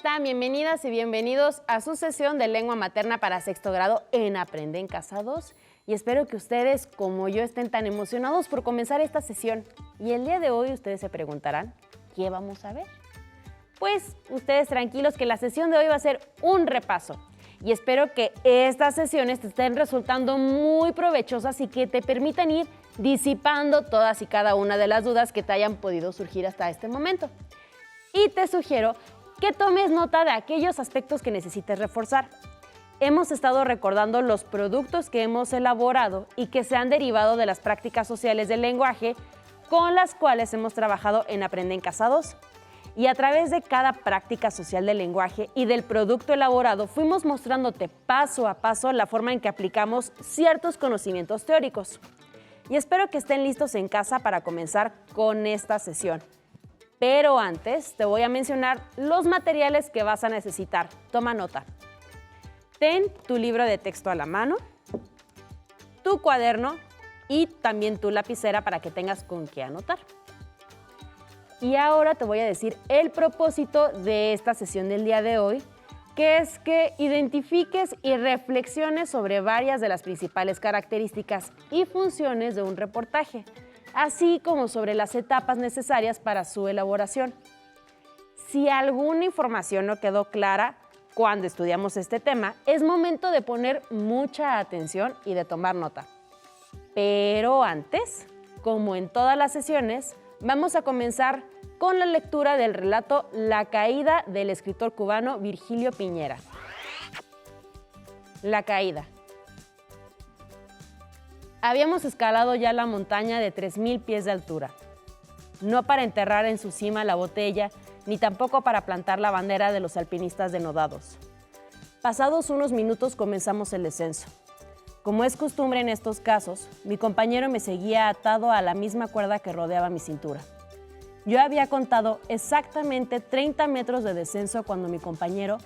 están? Bienvenidas y bienvenidos a su sesión de lengua materna para sexto grado en Aprende en Casa 2. Y espero que ustedes, como yo, estén tan emocionados por comenzar esta sesión. Y el día de hoy ustedes se preguntarán, ¿qué vamos a ver? Pues ustedes tranquilos que la sesión de hoy va a ser un repaso. Y espero que estas sesiones te estén resultando muy provechosas y que te permitan ir disipando todas y cada una de las dudas que te hayan podido surgir hasta este momento. Y te sugiero que tomes nota de aquellos aspectos que necesites reforzar. Hemos estado recordando los productos que hemos elaborado y que se han derivado de las prácticas sociales del lenguaje con las cuales hemos trabajado en Aprende en Casa 2. Y a través de cada práctica social del lenguaje y del producto elaborado fuimos mostrándote paso a paso la forma en que aplicamos ciertos conocimientos teóricos. Y espero que estén listos en casa para comenzar con esta sesión. Pero antes te voy a mencionar los materiales que vas a necesitar. Toma nota. Ten tu libro de texto a la mano, tu cuaderno y también tu lapicera para que tengas con qué anotar. Y ahora te voy a decir el propósito de esta sesión del día de hoy, que es que identifiques y reflexiones sobre varias de las principales características y funciones de un reportaje, así como sobre las etapas necesarias para su elaboración. Si alguna información no quedó clara cuando estudiamos este tema, es momento de poner mucha atención y de tomar nota. Pero antes, como en todas las sesiones, vamos a comenzar con la lectura del relato La caída del escritor cubano Virgilio Piñera. La caída. Habíamos escalado ya la montaña de 3,000 pies de altura, no para enterrar en su cima la botella, ni tampoco para plantar la bandera de los alpinistas denodados. Pasados unos minutos comenzamos el descenso. Como es costumbre en estos casos, mi compañero me seguía atado a la misma cuerda que rodeaba mi cintura. Yo había contado exactamente 30 metros de descenso cuando mi compañero,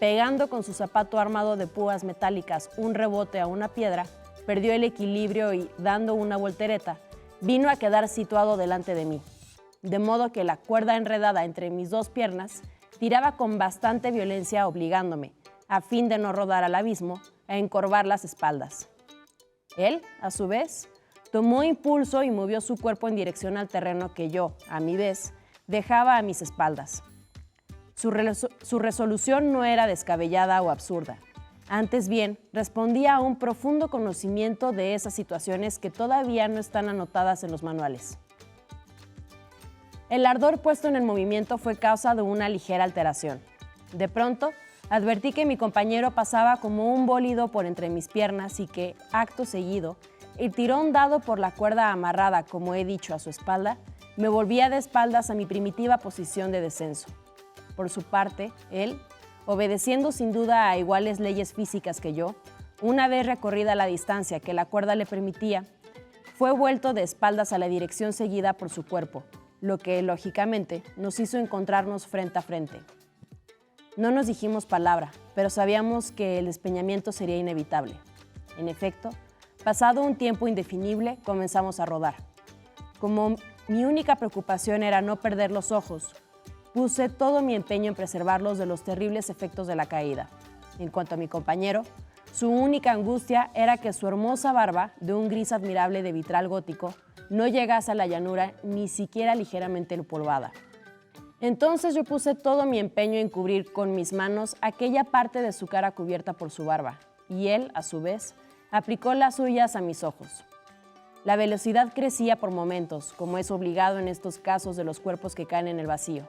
pegando con su zapato armado de púas metálicas un rebote a una piedra, perdió el equilibrio y, dando una voltereta, vino a quedar situado delante de mí, de modo que la cuerda enredada entre mis dos piernas tiraba con bastante violencia obligándome, a fin de no rodar al abismo, a encorvar las espaldas. Él, a su vez, tomó impulso y movió su cuerpo en dirección al terreno que yo, a mi vez, dejaba a mis espaldas. Su resolución no era descabellada o absurda. Antes bien, respondía a un profundo conocimiento de esas situaciones que todavía no están anotadas en los manuales. El ardor puesto en el movimiento fue causa de una ligera alteración. De pronto, advertí que mi compañero pasaba como un bólido por entre mis piernas y que, acto seguido, el tirón dado por la cuerda amarrada, como he dicho, a su espalda, me volvía de espaldas a mi primitiva posición de descenso. Por su parte, él, obedeciendo sin duda a iguales leyes físicas que yo, una vez recorrida la distancia que la cuerda le permitía, fue vuelto de espaldas a la dirección seguida por su cuerpo, lo que, lógicamente, nos hizo encontrarnos frente a frente. No nos dijimos palabra, pero sabíamos que el despeñamiento sería inevitable. En efecto, pasado un tiempo indefinible, comenzamos a rodar. Como mi única preocupación era no perder los ojos, puse todo mi empeño en preservarlos de los terribles efectos de la caída. En cuanto a mi compañero, su única angustia era que su hermosa barba, de un gris admirable de vitral gótico, no llegase a la llanura ni siquiera ligeramente empolvada. Entonces yo puse todo mi empeño en cubrir con mis manos aquella parte de su cara cubierta por su barba, y él, a su vez, aplicó las suyas a mis ojos. La velocidad crecía por momentos, como es obligado en estos casos de los cuerpos que caen en el vacío.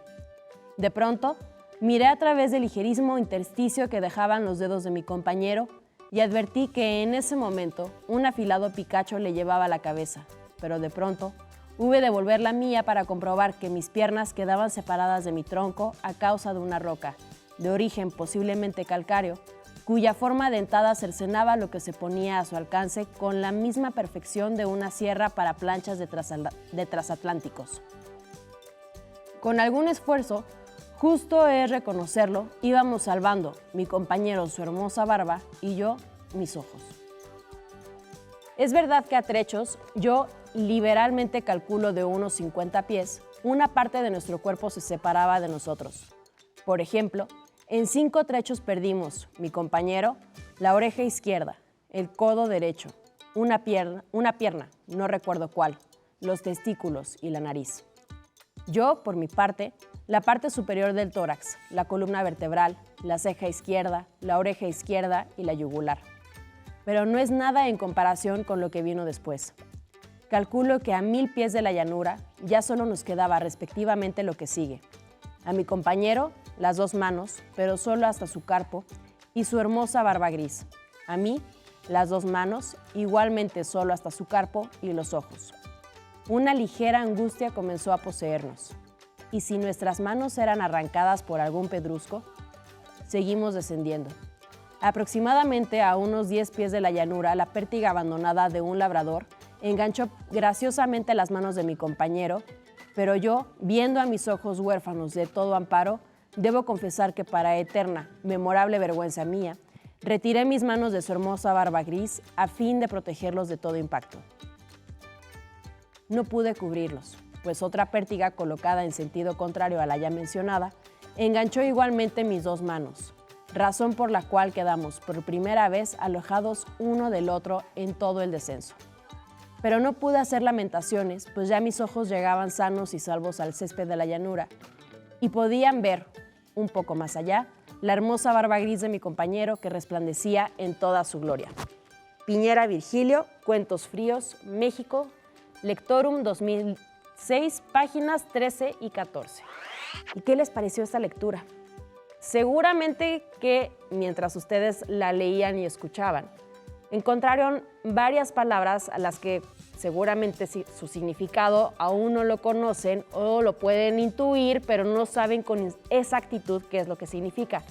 De pronto, miré a través del ligerísimo intersticio que dejaban los dedos de mi compañero y advertí que en ese momento un afilado picacho le llevaba la cabeza, pero de pronto hube de volver la mía para comprobar que mis piernas quedaban separadas de mi tronco a causa de una roca, de origen posiblemente calcáreo, cuya forma dentada cercenaba lo que se ponía a su alcance con la misma perfección de una sierra para planchas de transatlánticos. Con algún esfuerzo, justo es reconocerlo, íbamos salvando, mi compañero su hermosa barba y yo mis ojos. Es verdad que a trechos, yo liberalmente calculo de unos 50 pies, una parte de nuestro cuerpo se separaba de nosotros. Por ejemplo, En 5 trechos perdimos, mi compañero, la oreja izquierda, el codo derecho, una pierna, no recuerdo cuál, los testículos y la nariz. Yo, por mi parte, la parte superior del tórax, la columna vertebral, la ceja izquierda, la oreja izquierda y la yugular. Pero no es nada en comparación con lo que vino después. Calculo que a 1000 pies de la llanura ya solo nos quedaba respectivamente lo que sigue. A mi compañero, las 2 manos, pero solo hasta su carpo, y su hermosa barba gris. A mí, las 2 manos, igualmente solo hasta su carpo y los ojos. Una ligera angustia comenzó a poseernos. ¿Y si nuestras manos eran arrancadas por algún pedrusco? Seguimos descendiendo. Aproximadamente a unos 10 pies de la llanura, la pértiga abandonada de un labrador enganchó graciosamente las manos de mi compañero, pero yo, viendo a mis ojos huérfanos de todo amparo, debo confesar que para eterna, memorable vergüenza mía, retiré mis manos de su hermosa barba gris a fin de protegerlos de todo impacto. No pude cubrirlos, pues otra pértiga colocada en sentido contrario a la ya mencionada enganchó igualmente mis 2 manos, razón por la cual quedamos por primera vez alojados uno del otro en todo el descenso. Pero no pude hacer lamentaciones, pues ya mis ojos llegaban sanos y salvos al césped de la llanura y podían ver, un poco más allá, la hermosa barba gris de mi compañero que resplandecía en toda su gloria. Piñera Virgilio, Cuentos Fríos, México, Lectorum 2006, páginas 13 y 14. ¿Y qué les pareció esta lectura? Seguramente que mientras ustedes la leían y escuchaban, encontraron varias palabras a las que seguramente su significado aún no lo conocen o lo pueden intuir, pero no saben con exactitud qué es lo que significa.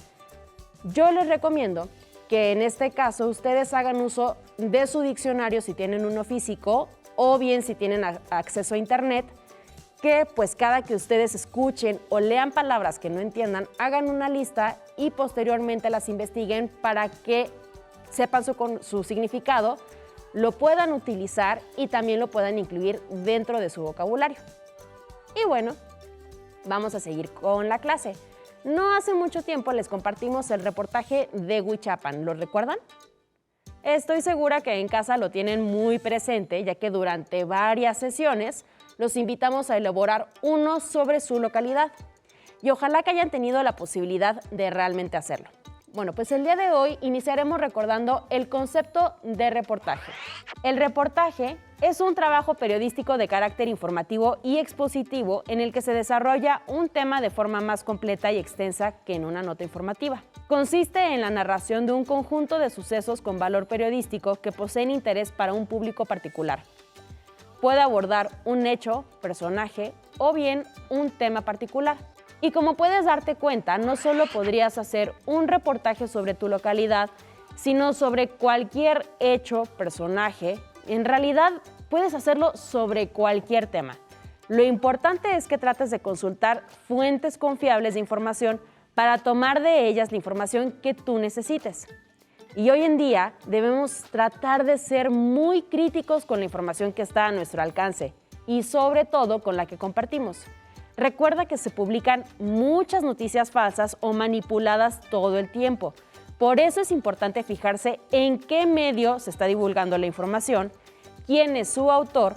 Yo les recomiendo que en este caso ustedes hagan uso de su diccionario si tienen uno físico o bien si tienen acceso a internet, que pues cada que ustedes escuchen o lean palabras que no entiendan, hagan una lista y posteriormente las investiguen para que sepan su significado, lo puedan utilizar y también lo puedan incluir dentro de su vocabulario. Y bueno, vamos a seguir con la clase. No hace mucho tiempo les compartimos el reportaje de Huichapan, ¿lo recuerdan? Estoy segura que en casa lo tienen muy presente, ya que durante varias sesiones los invitamos a elaborar uno sobre su localidad y ojalá que hayan tenido la posibilidad de realmente hacerlo. Bueno, pues el día de hoy iniciaremos recordando el concepto de reportaje. El reportaje es un trabajo periodístico de carácter informativo y expositivo en el que se desarrolla un tema de forma más completa y extensa que en una nota informativa. Consiste en la narración de un conjunto de sucesos con valor periodístico que poseen interés para un público particular. Puede abordar un hecho, personaje o bien un tema particular. Y como puedes darte cuenta, no solo podrías hacer un reportaje sobre tu localidad, sino sobre cualquier hecho, personaje. En realidad, puedes hacerlo sobre cualquier tema. Lo importante es que trates de consultar fuentes confiables de información para tomar de ellas la información que tú necesites. Y hoy en día debemos tratar de ser muy críticos con la información que está a nuestro alcance y sobre todo con la que compartimos. Recuerda que se publican muchas noticias falsas o manipuladas todo el tiempo. Por eso es importante fijarse en qué medio se está divulgando la información, quién es su autor,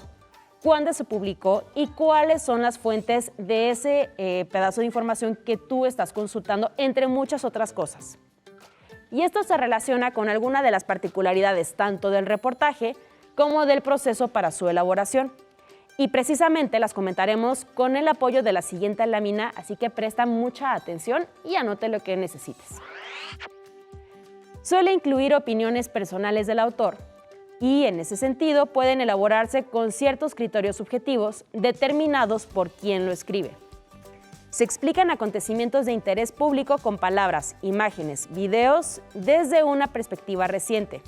cuándo se publicó y cuáles son las fuentes de ese pedazo de información que tú estás consultando, entre muchas otras cosas. Y esto se relaciona con alguna de las particularidades tanto del reportaje como del proceso para su elaboración. Y precisamente las comentaremos con el apoyo de la siguiente lámina, así que presta mucha atención y anote lo que necesites. Suele incluir opiniones personales del autor y, en ese sentido, pueden elaborarse con ciertos criterios subjetivos determinados por quien lo escribe. Se explican acontecimientos de interés público con palabras, imágenes, videos desde una perspectiva reciente.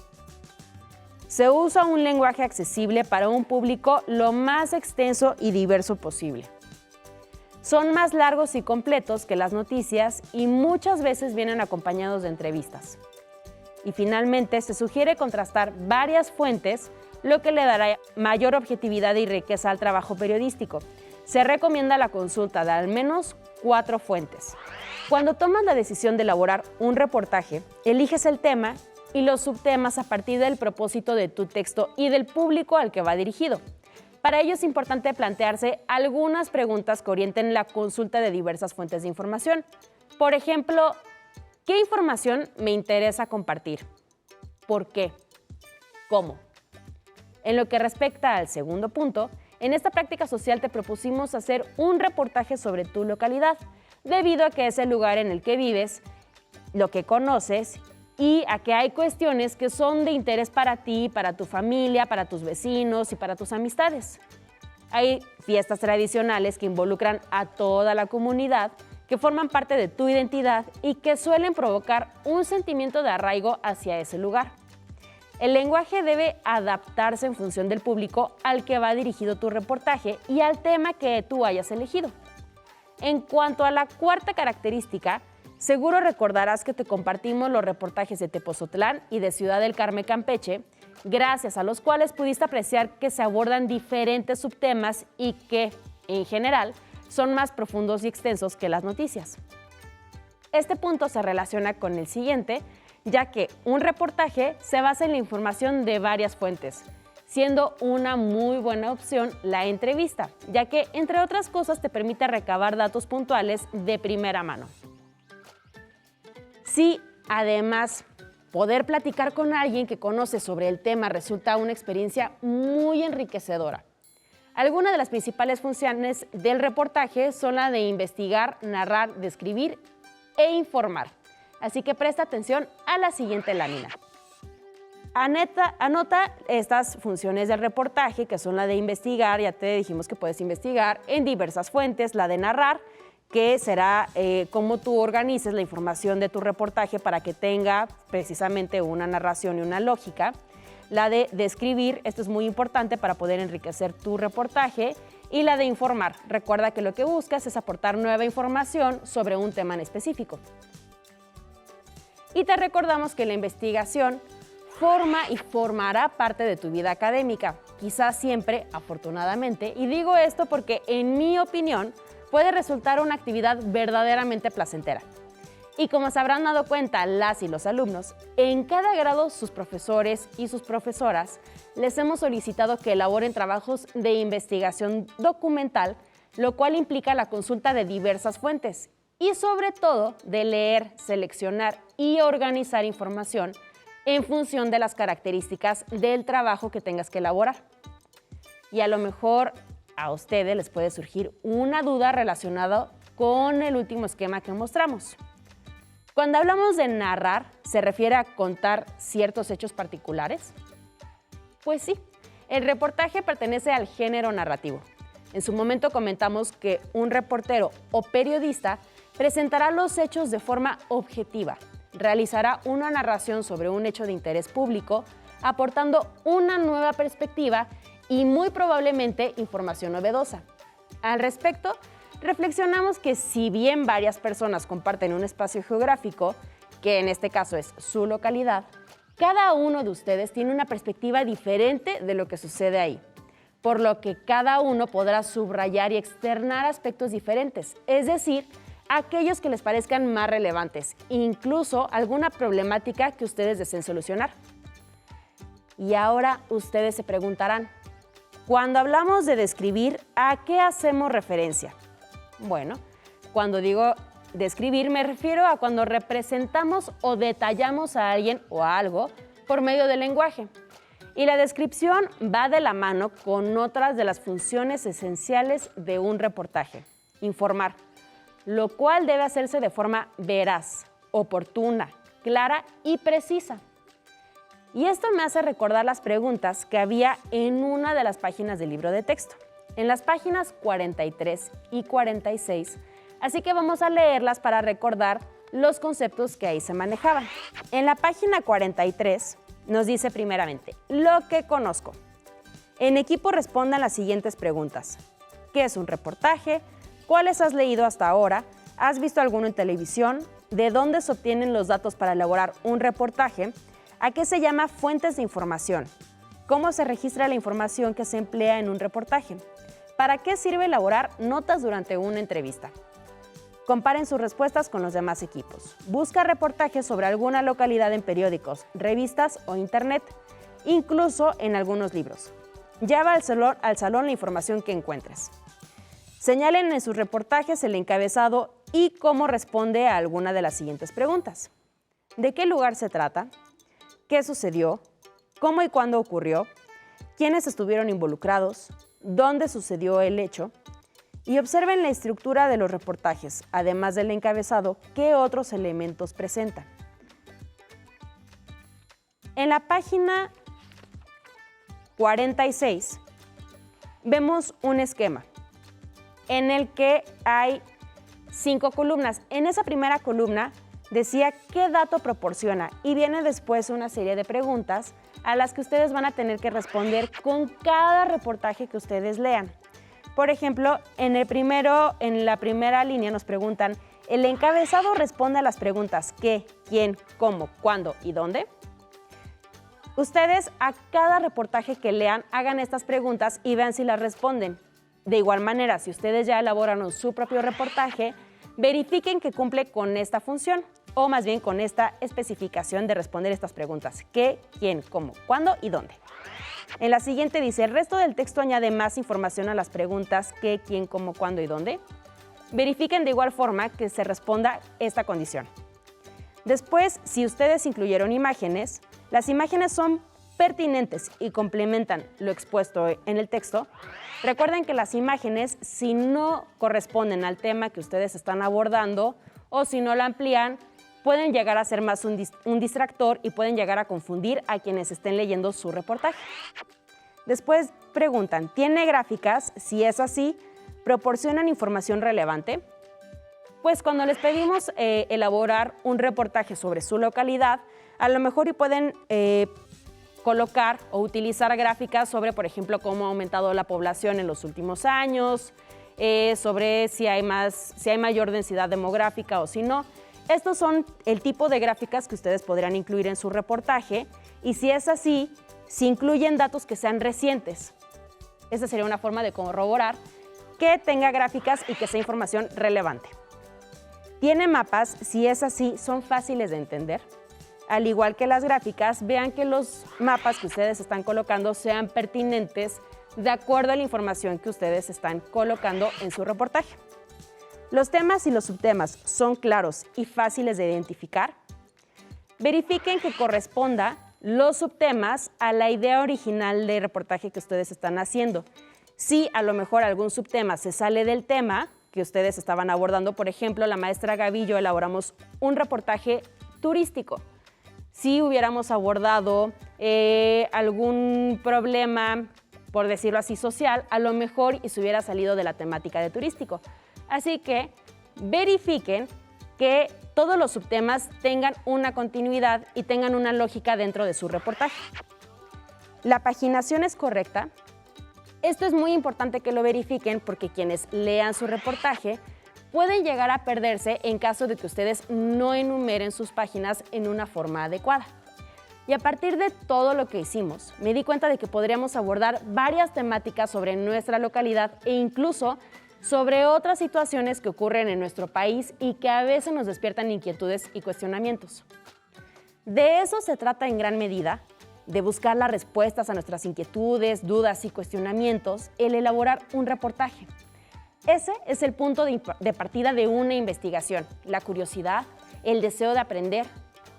Se usa un lenguaje accesible para un público lo más extenso y diverso posible. Son más largos y completos que las noticias y muchas veces vienen acompañados de entrevistas. Y finalmente se sugiere contrastar varias fuentes, lo que le dará mayor objetividad y riqueza al trabajo periodístico. Se recomienda la consulta de al menos 4 fuentes. Cuando tomas la decisión de elaborar un reportaje, eliges el tema y los subtemas a partir del propósito de tu texto y del público al que va dirigido. Para ello es importante plantearse algunas preguntas que orienten la consulta de diversas fuentes de información. Por ejemplo, ¿qué información me interesa compartir? ¿Por qué? ¿Cómo? En lo que respecta al segundo punto, en esta práctica social te propusimos hacer un reportaje sobre tu localidad, debido a que es el lugar en el que vives, lo que conoces y a que hay cuestiones que son de interés para ti, para tu familia, para tus vecinos y para tus amistades. Hay fiestas tradicionales que involucran a toda la comunidad, que forman parte de tu identidad y que suelen provocar un sentimiento de arraigo hacia ese lugar. El lenguaje debe adaptarse en función del público al que va dirigido tu reportaje y al tema que tú hayas elegido. En cuanto a la cuarta característica, seguro recordarás que te compartimos los reportajes de Tepozotlán y de Ciudad del Carmen, Campeche, gracias a los cuales pudiste apreciar que se abordan diferentes subtemas y que, en general, son más profundos y extensos que las noticias. Este punto se relaciona con el siguiente, ya que un reportaje se basa en la información de varias fuentes, siendo una muy buena opción la entrevista, ya que, entre otras cosas, te permite recabar datos puntuales de primera mano. Si, además, poder platicar con alguien que conoce sobre el tema resulta una experiencia muy enriquecedora. Algunas de las principales funciones del reportaje son la de investigar, narrar, describir e informar. Así que presta atención a la siguiente lámina. Anota estas funciones del reportaje, que son la de investigar, ya te dijimos que puedes investigar en diversas fuentes, la de narrar, que será cómo tú organices la información de tu reportaje para que tenga precisamente una narración y una lógica. La de describir, esto es muy importante para poder enriquecer tu reportaje. Y la de informar, recuerda que lo que buscas es aportar nueva información sobre un tema en específico. Y te recordamos que la investigación forma y formará parte de tu vida académica, quizás siempre, afortunadamente, y digo esto porque, en mi opinión, puede resultar una actividad verdaderamente placentera. Y como se habrán dado cuenta las y los alumnos, en cada grado sus profesores y sus profesoras les hemos solicitado que elaboren trabajos de investigación documental, lo cual implica la consulta de diversas fuentes y sobre todo de leer, seleccionar y organizar información en función de las características del trabajo que tengas que elaborar. Y a lo mejor a ustedes les puede surgir una duda relacionada con el último esquema que mostramos. Cuando hablamos de narrar, ¿se refiere a contar ciertos hechos particulares? Pues sí, el reportaje pertenece al género narrativo. En su momento comentamos que un reportero o periodista presentará los hechos de forma objetiva, realizará una narración sobre un hecho de interés público, aportando una nueva perspectiva y muy probablemente información novedosa. Al respecto, reflexionamos que si bien varias personas comparten un espacio geográfico, que en este caso es su localidad, cada uno de ustedes tiene una perspectiva diferente de lo que sucede ahí, por lo que cada uno podrá subrayar y externar aspectos diferentes, es decir, aquellos que les parezcan más relevantes, incluso alguna problemática que ustedes deseen solucionar. Y ahora ustedes se preguntarán, cuando hablamos de describir, ¿a qué hacemos referencia? Bueno, cuando digo describir me refiero a cuando representamos o detallamos a alguien o a algo por medio del lenguaje. Y la descripción va de la mano con otras de las funciones esenciales de un reportaje. Informar, lo cual debe hacerse de forma veraz, oportuna, clara y precisa. Y esto me hace recordar las preguntas que había en una de las páginas del libro de texto, en las páginas 43 y 46, así que vamos a leerlas para recordar los conceptos que ahí se manejaban. En la página 43 nos dice primeramente, lo que conozco. En equipo respondan las siguientes preguntas. ¿Qué es un reportaje? ¿Cuáles has leído hasta ahora? ¿Has visto alguno en televisión? ¿De dónde se obtienen los datos para elaborar un reportaje? ¿A qué se llama fuentes de información? ¿Cómo se registra la información que se emplea en un reportaje? ¿Para qué sirve elaborar notas durante una entrevista? Comparen sus respuestas con los demás equipos. Busca reportajes sobre alguna localidad en periódicos, revistas o internet, incluso en algunos libros. Lleva al salón la información que encuentres. Señalen en sus reportajes el encabezado y cómo responde a alguna de las siguientes preguntas. ¿De qué lugar se trata? ¿Qué sucedió? ¿Cómo y cuándo ocurrió? ¿Quiénes estuvieron involucrados? ¿Dónde sucedió el hecho? Y observen la estructura de los reportajes, además del encabezado, qué otros elementos presentan. En la página 46 vemos un esquema en el que hay 5 columnas. En esa primera columna decía qué dato proporciona y viene después una serie de preguntas a las que ustedes van a tener que responder con cada reportaje que ustedes lean. Por ejemplo, en la primera línea nos preguntan, ¿el encabezado responde a las preguntas qué, quién, cómo, cuándo y dónde? Ustedes a cada reportaje que lean hagan estas preguntas y vean si las responden. De igual manera, si ustedes ya elaboraron su propio reportaje, verifiquen que cumple con esta función o más bien con esta especificación de responder estas preguntas. ¿Qué, quién, cómo, cuándo y dónde? En la siguiente dice, el resto del texto añade más información a las preguntas qué, quién, cómo, cuándo y dónde. Verifiquen de igual forma que se responda esta condición. Después, si ustedes incluyeron imágenes, las imágenes son pertinentes y complementan lo expuesto en el texto. Recuerden que las imágenes, si no corresponden al tema que ustedes están abordando o si no la amplían, pueden llegar a ser más un distractor y pueden llegar a confundir a quienes estén leyendo su reportaje. Después preguntan, ¿tiene gráficas? Si es así, ¿proporcionan información relevante? Pues cuando les pedimos elaborar un reportaje sobre su localidad, a lo mejor y pueden colocar o utilizar gráficas sobre, por ejemplo, cómo ha aumentado la población en los últimos años, sobre si hay mayor densidad demográfica o si no. Estos son el tipo de gráficas que ustedes podrán incluir en su reportaje y si es así, si incluyen datos que sean recientes. Esa sería una forma de corroborar que tenga gráficas y que sea información relevante. ¿Tiene mapas? Si es así, son fáciles de entender. Al igual que las gráficas, vean que los mapas que ustedes están colocando sean pertinentes de acuerdo a la información que ustedes están colocando en su reportaje. Los temas y los subtemas son claros y fáciles de identificar. Verifiquen que corresponda los subtemas a la idea original de reportaje que ustedes están haciendo. Si a lo mejor algún subtema se sale del tema que ustedes estaban abordando, por ejemplo, la maestra Gaby y yo elaboramos un reportaje turístico. Si hubiéramos abordado algún problema, por decirlo así, social, a lo mejor y se hubiera salido de la temática de turístico. Así que verifiquen que todos los subtemas tengan una continuidad y tengan una lógica dentro de su reportaje. ¿La paginación es correcta? Esto es muy importante que lo verifiquen porque quienes lean su reportaje pueden llegar a perderse en caso de que ustedes no enumeren sus páginas en una forma adecuada. Y a partir de todo lo que hicimos, me di cuenta de que podríamos abordar varias temáticas sobre nuestra localidad e incluso sobre otras situaciones que ocurren en nuestro país y que a veces nos despiertan inquietudes y cuestionamientos. De eso se trata en gran medida, de buscar las respuestas a nuestras inquietudes, dudas y cuestionamientos, el elaborar un reportaje. Ese es el punto de partida de una investigación, la curiosidad, el deseo de aprender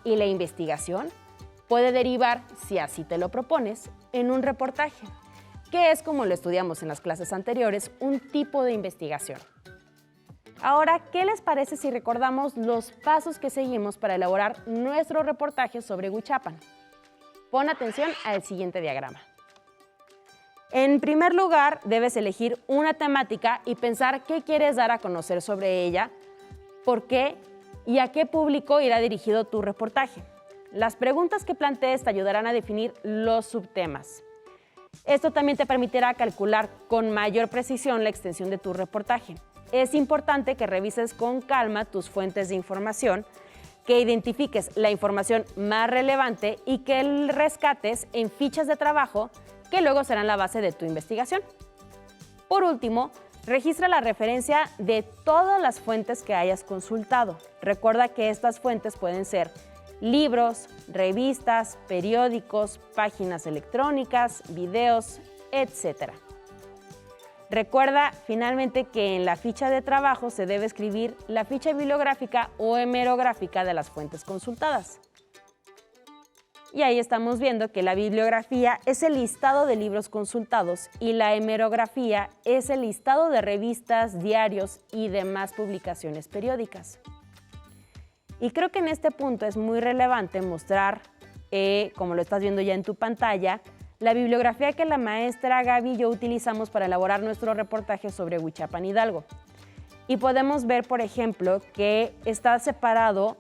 y la investigación puede derivar, si así te lo propones, en un reportaje, que es, como lo estudiamos en las clases anteriores, un tipo de investigación. Ahora, ¿qué les parece si recordamos los pasos que seguimos para elaborar nuestro reportaje sobre Huichapan? Pon atención al siguiente diagrama. En primer lugar, debes elegir una temática y pensar qué quieres dar a conocer sobre ella, por qué y a qué público irá dirigido tu reportaje. Las preguntas que plantees te ayudarán a definir los subtemas. Esto también te permitirá calcular con mayor precisión la extensión de tu reportaje. Es importante que revises con calma tus fuentes de información, que identifiques la información más relevante y que rescates en fichas de trabajo que luego serán la base de tu investigación. Por último, Registra la referencia de todas las fuentes que hayas consultado. Recuerda que estas fuentes pueden ser libros, revistas, periódicos, páginas electrónicas, videos, etc. Recuerda finalmente que en la ficha de trabajo se debe escribir la ficha bibliográfica o hemerográfica de las fuentes consultadas. Y ahí estamos viendo que la bibliografía es el listado de libros consultados y la hemerografía es el listado de revistas, diarios y demás publicaciones periódicas. Y creo que en este punto es muy relevante mostrar, como lo estás viendo ya en tu pantalla, la bibliografía que la maestra Gaby y yo utilizamos para elaborar nuestro reportaje sobre Huichapan Hidalgo. Y podemos ver, por ejemplo, que está separado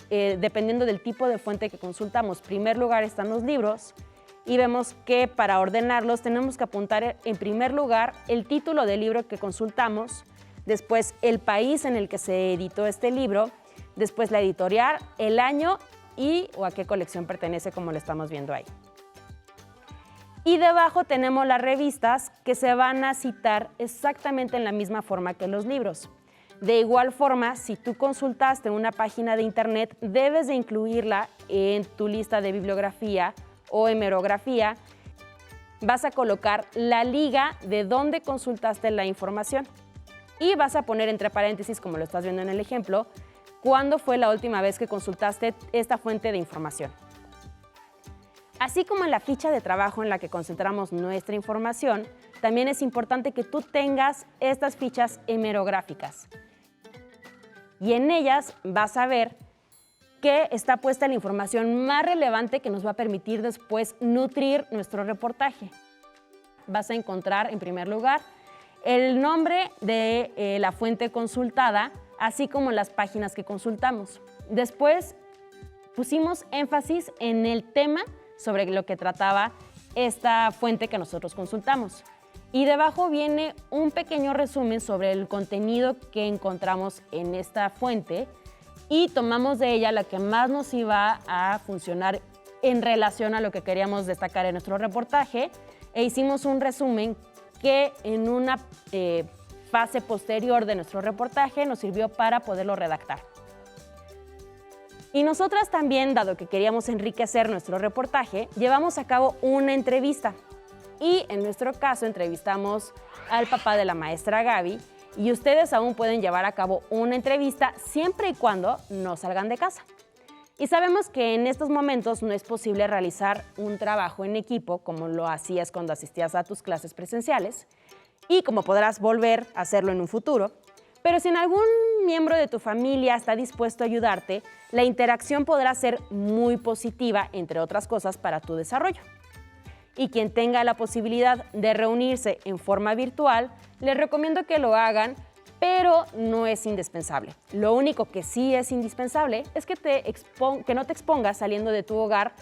dependiendo del tipo de fuente que consultamos. En primer lugar están los libros y vemos que para ordenarlos tenemos que apuntar en primer lugar el título del libro que consultamos, después el país en el que se editó este libro, después la editorial, el año o a qué colección pertenece, como lo estamos viendo ahí. Y debajo tenemos las revistas que se van a citar exactamente en la misma forma que los libros. De igual forma, si tú consultaste una página de internet, debes de incluirla en tu lista de bibliografía o hemerografía. Vas a colocar la liga de dónde consultaste la información y vas a poner entre paréntesis, como lo estás viendo en el ejemplo, cuándo fue la última vez que consultaste esta fuente de información. Así como en la ficha de trabajo en la que concentramos nuestra información, también es importante que tú tengas estas fichas hemerográficas. Y en ellas vas a ver que está puesta la información más relevante que nos va a permitir después nutrir nuestro reportaje. Vas a encontrar, en primer lugar, el nombre de la fuente consultada, así como las páginas que consultamos. Después pusimos énfasis en el tema sobre lo que trataba esta fuente que nosotros consultamos. Y debajo viene un pequeño resumen sobre el contenido que encontramos en esta fuente y tomamos de ella la que más nos iba a funcionar en relación a lo que queríamos destacar en nuestro reportaje e hicimos un resumen que en una fase posterior de nuestro reportaje nos sirvió para poderlo redactar. Y nosotras también, dado que queríamos enriquecer nuestro reportaje, llevamos a cabo una entrevista. Y en nuestro caso entrevistamos al papá de la maestra Gaby y ustedes aún pueden llevar a cabo una entrevista siempre y cuando no salgan de casa. Y sabemos que en estos momentos no es posible realizar un trabajo en equipo como lo hacías cuando asistías a tus clases presenciales y como podrás volver a hacerlo en un futuro. Pero si en algún miembro de tu familia está dispuesto a ayudarte, la interacción podrá ser muy positiva, entre otras cosas, para tu desarrollo. Y quien tenga la posibilidad de reunirse en forma virtual, les recomiendo que lo hagan, pero no es indispensable. Lo único que sí es indispensable es que no te expongas saliendo de tu hogar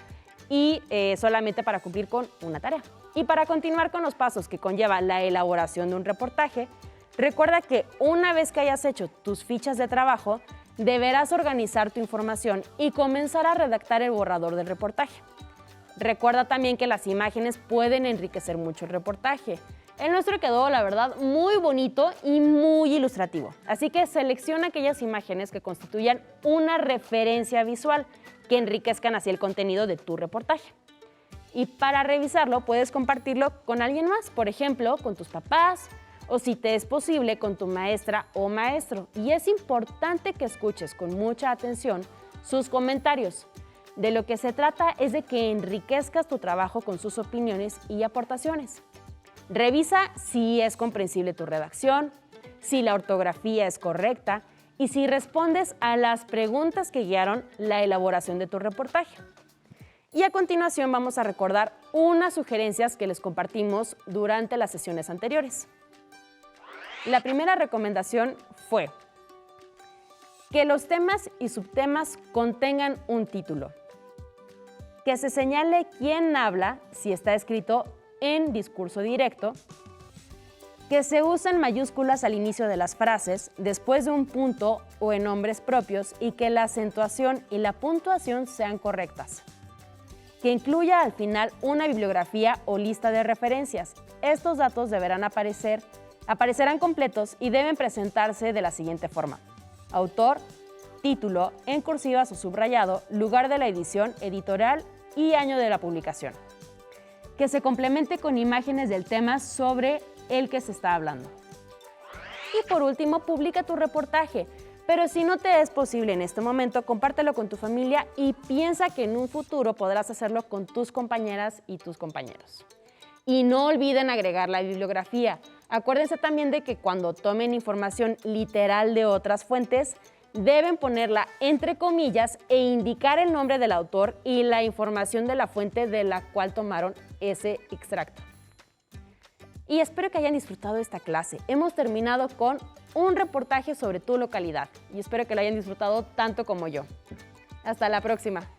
y solamente para cumplir con una tarea. Y para continuar con los pasos que conlleva la elaboración de un reportaje, recuerda que una vez que hayas hecho tus fichas de trabajo, deberás organizar tu información y comenzar a redactar el borrador del reportaje. Recuerda también que las imágenes pueden enriquecer mucho el reportaje. El nuestro quedó, la verdad, muy bonito y muy ilustrativo. Así que selecciona aquellas imágenes que constituyan una referencia visual que enriquezcan así el contenido de tu reportaje. Y para revisarlo, puedes compartirlo con alguien más, por ejemplo, con tus papás o, si te es posible, con tu maestra o maestro. Y es importante que escuches con mucha atención sus comentarios. De lo que se trata es de que enriquezcas tu trabajo con sus opiniones y aportaciones. Revisa si es comprensible tu redacción, si la ortografía es correcta y si respondes a las preguntas que guiaron la elaboración de tu reportaje. Y a continuación vamos a recordar unas sugerencias que les compartimos durante las sesiones anteriores. La primera recomendación fue que los temas y subtemas contengan un título, que se señale quién habla si está escrito en discurso directo, que se usen mayúsculas al inicio de las frases, después de un punto o en nombres propios y que la acentuación y la puntuación sean correctas, que incluya al final una bibliografía o lista de referencias. Estos datos deberán aparecer Aparecerán completos y deben presentarse de la siguiente forma: autor, título, en cursivas o subrayado, lugar de la edición, editorial y año de la publicación. Que se complemente con imágenes del tema sobre el que se está hablando. Y por último, publica tu reportaje. Pero si no te es posible en este momento, compártelo con tu familia y piensa que en un futuro podrás hacerlo con tus compañeras y tus compañeros. Y no olviden agregar la bibliografía. Acuérdense también de que cuando tomen información literal de otras fuentes, deben ponerla entre comillas e indicar el nombre del autor y la información de la fuente de la cual tomaron ese extracto. Y espero que hayan disfrutado de esta clase. Hemos terminado con un reportaje sobre tu localidad y espero que lo hayan disfrutado tanto como yo. Hasta la próxima.